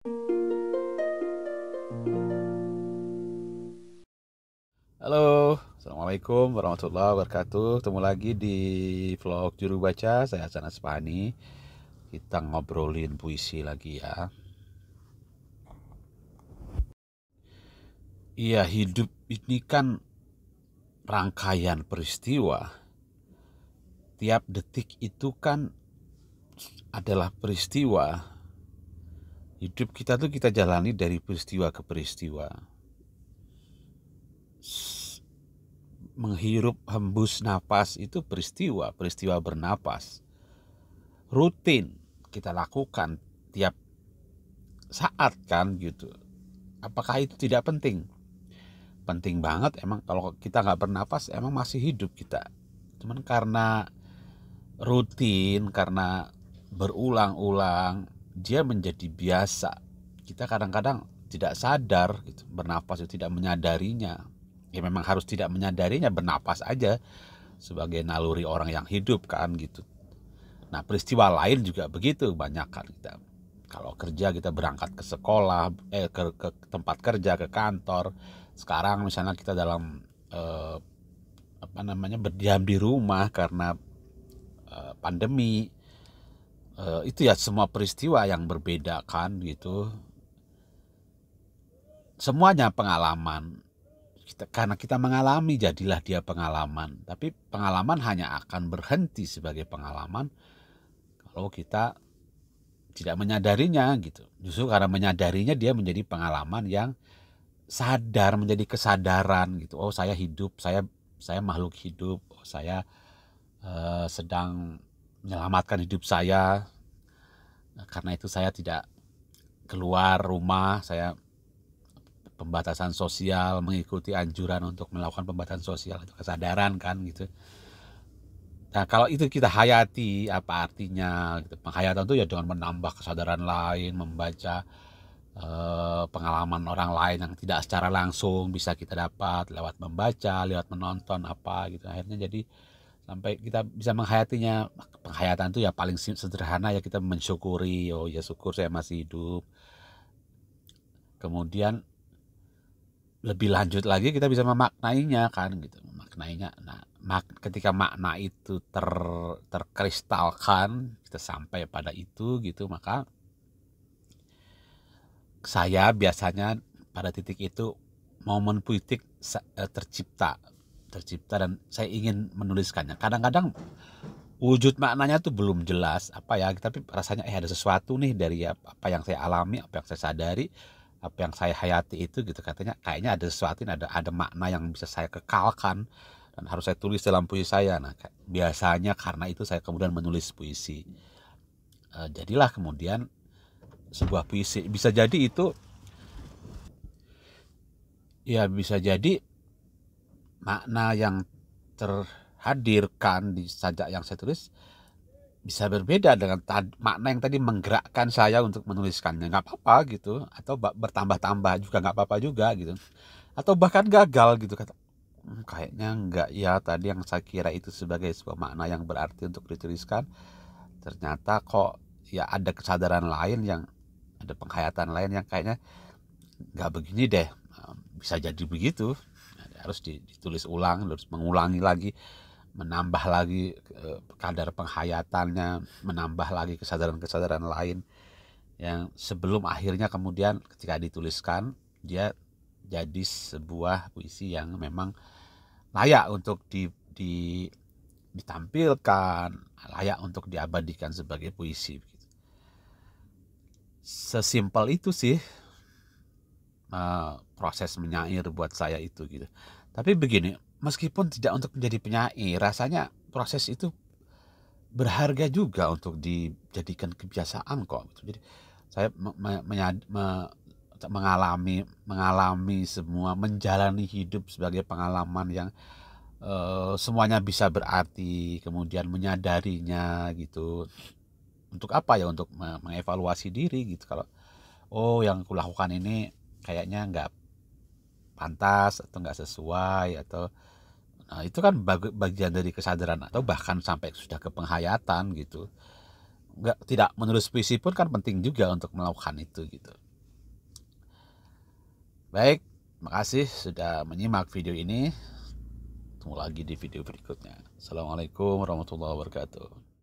Halo, Assalamualaikum warahmatullahi wabarakatuh. Ketemu lagi di vlog Juru Baca, saya Hasan Aspani. Kita ngobrolin puisi lagi ya. Iya, hidup ini kan rangkaian peristiwa. Tiap detik itu kan adalah peristiwa. Hidup kita tuh kita jalani dari peristiwa ke peristiwa. Menghirup hembus napas itu peristiwa bernapas. Rutin kita lakukan tiap saat kan gitu. Apakah itu tidak penting? Penting banget emang, kalau kita nggak bernapas emang masih hidup kita. Cuman karena rutin, karena berulang-ulang, dia menjadi biasa. Kita kadang-kadang tidak sadar gitu, bernapas itu tidak menyadarinya. Ya memang harus tidak menyadarinya, bernapas aja sebagai naluri orang yang hidup kan gitu. Nah, peristiwa lain juga begitu, banyak kan kita. Kalau kerja kita berangkat ke sekolah, ke tempat kerja, ke kantor. Sekarang misalnya kita dalam berdiam di rumah karena pandemi. Itu ya semua peristiwa yang berbeda kan gitu. Semuanya pengalaman. Karena kita mengalami, jadilah dia pengalaman. Tapi pengalaman hanya akan berhenti sebagai pengalaman kalau kita tidak menyadarinya gitu. Justru karena menyadarinya dia menjadi pengalaman yang sadar, menjadi kesadaran gitu. Oh, saya hidup, saya makhluk hidup. Oh, saya sedang menyelamatkan hidup saya. Karena itu saya tidak keluar rumah, saya pembatasan sosial, mengikuti anjuran untuk melakukan pembatasan sosial, itu kesadaran kan gitu. Nah, kalau itu kita hayati, apa artinya gitu. Penghayatan itu ya dengan menambah kesadaran lain, membaca pengalaman orang lain yang tidak secara langsung bisa kita dapat lewat membaca, lewat menonton apa gitu. Akhirnya jadi sampai kita bisa menghayatinya. Penghayatan itu ya paling sederhana ya, kita mensyukuri, oh ya syukur saya masih hidup. Kemudian lebih lanjut lagi kita bisa memaknainya kan gitu, memaknainya. Nah, ketika makna itu terkristalkan, kita sampai pada itu gitu, maka saya biasanya pada titik itu momen puitik tercipta dan saya ingin menuliskannya. Kadang-kadang wujud maknanya tuh belum jelas apa ya, tapi rasanya ada sesuatu nih dari apa yang saya alami, apa yang saya sadari, apa yang saya hayati itu gitu. Katanya kayaknya ada sesuatu, ada makna yang bisa saya kekalkan dan harus saya tulis dalam puisi saya. Nah, biasanya karena itu saya kemudian menulis puisi. Jadilah kemudian sebuah puisi. Bisa jadi itu ya, bisa jadi makna yang terhadirkan di sajak yang saya tulis bisa berbeda dengan makna yang tadi menggerakkan saya untuk menuliskannya. Nggak apa-apa gitu, atau bertambah-tambah juga nggak apa-apa juga gitu, atau bahkan gagal gitu, kata kayaknya nggak ya, tadi yang saya kira itu sebagai sebuah makna yang berarti untuk dituliskan, ternyata kok ya ada kesadaran lain, yang ada penghayatan lain yang kayaknya nggak begini deh. Bisa jadi begitu. Harus ditulis ulang, harus mengulangi lagi, menambah lagi kadar penghayatannya, menambah lagi kesadaran-kesadaran lain yang sebelum akhirnya kemudian ketika dituliskan dia jadi sebuah puisi yang memang layak untuk ditampilkan, layak untuk diabadikan sebagai puisi. Sesimpel itu sih proses menyair buat saya itu gitu. Tapi begini, meskipun tidak untuk menjadi penyair, rasanya proses itu berharga juga untuk dijadikan kebiasaan kok. Jadi saya mengalami semua, menjalani hidup sebagai pengalaman yang semuanya bisa berarti, kemudian menyadarinya gitu. Untuk apa ya? Untuk mengevaluasi diri gitu. Kalau oh yang kulakukan ini kayaknya nggak pantas atau nggak sesuai, atau nah, itu kan bagian dari kesadaran atau bahkan sampai sudah ke penghayatan gitu. Nggak, tidak menulis puisi pun kan penting juga untuk melakukan itu gitu. Baik, terima kasih sudah menyimak video ini. Ketemu lagi di video berikutnya. Assalamualaikum warahmatullahi wabarakatuh.